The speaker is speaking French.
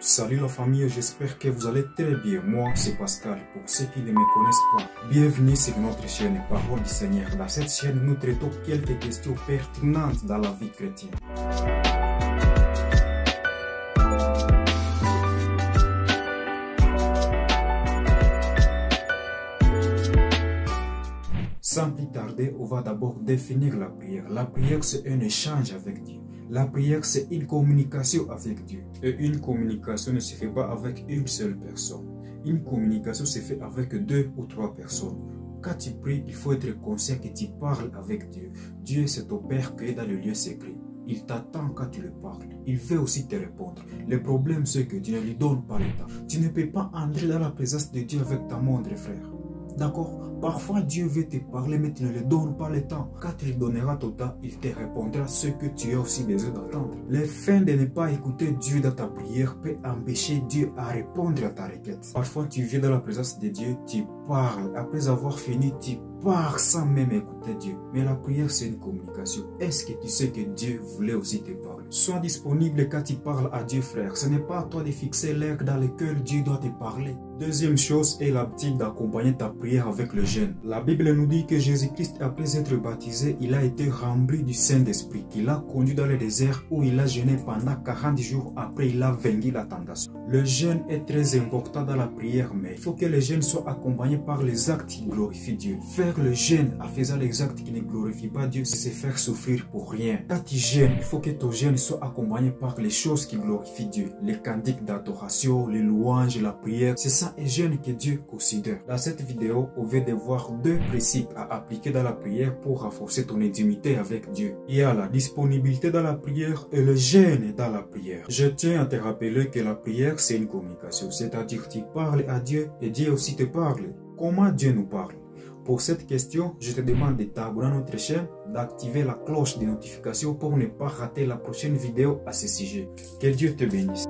Salut la famille, j'espère que vous allez très bien. Moi, c'est Pascal. Pour ceux qui ne me connaissent pas, bienvenue sur notre chaîne Parole du Seigneur. Dans cette chaîne, nous traitons quelques questions pertinentes dans la vie chrétienne. Sans plus tarder, on va d'abord définir la prière. La prière, c'est un échange avec Dieu. La prière, c'est une communication avec Dieu. Et une communication ne se fait pas avec une seule personne. Une communication se fait avec 2 ou 3 personnes. Quand tu pries, il faut être conscient que tu parles avec Dieu. Dieu, c'est ton Père qui est dans le lieu secret. Il t'attend quand tu le parles. Il veut aussi te répondre. Le problème, c'est que tu ne lui donnes pas le temps. Tu ne peux pas entrer dans la présence de Dieu avec ta moindre frère. D'accord? Parfois Dieu veut te parler mais tu ne lui donnes pas le temps. Quand il donnera ton temps, il te répondra ce que tu as aussi besoin d'entendre. Le fait de ne pas écouter Dieu dans ta prière peut empêcher Dieu à répondre à ta requête. Parfois tu viens dans la présence de Dieu, tu parles. Après avoir fini, tu parles sans même écouter Dieu. Mais la prière c'est une communication. Est-ce que tu sais que Dieu voulait aussi te parler? Sois disponible quand tu parles à Dieu, frère. Ce n'est pas à toi de fixer l'heure dans laquelle Dieu doit te parler. Deuxième chose est l'habitude d'accompagner ta prière avec le jeûne. La Bible nous dit que Jésus-Christ, après être baptisé, il a été rempli du Saint-Esprit, qu'il a conduit dans le désert où il a jeûné pendant 40 jours. Après, il a vaincu la tentation. Le jeûne est très important dans la prière, mais il faut que le jeûne soit accompagné par les actes qui glorifient Dieu. Faire le jeûne en faisant les actes qui ne glorifient pas Dieu, c'est se faire souffrir pour rien. Quand tu jeûnes, il faut que ton jeûne soit accompagné par les choses qui glorifient Dieu. Les cantiques d'adoration, les louanges, la prière, c'est ça un jeûne que Dieu considère. Dans cette vidéo, on va devoir 2 principes à appliquer dans la prière pour renforcer ton intimité avec Dieu. Il y a la disponibilité dans la prière et le jeûne dans la prière. Je tiens à te rappeler que la prière, c'est une communication, c'est-à-dire tu parles à Dieu et Dieu aussi te parle. Comment Dieu nous parle? Pour cette question, je te demande de t'abonner à notre chaîne, d'activer la cloche de notification pour ne pas rater la prochaine vidéo à ce sujet. Que Dieu te bénisse.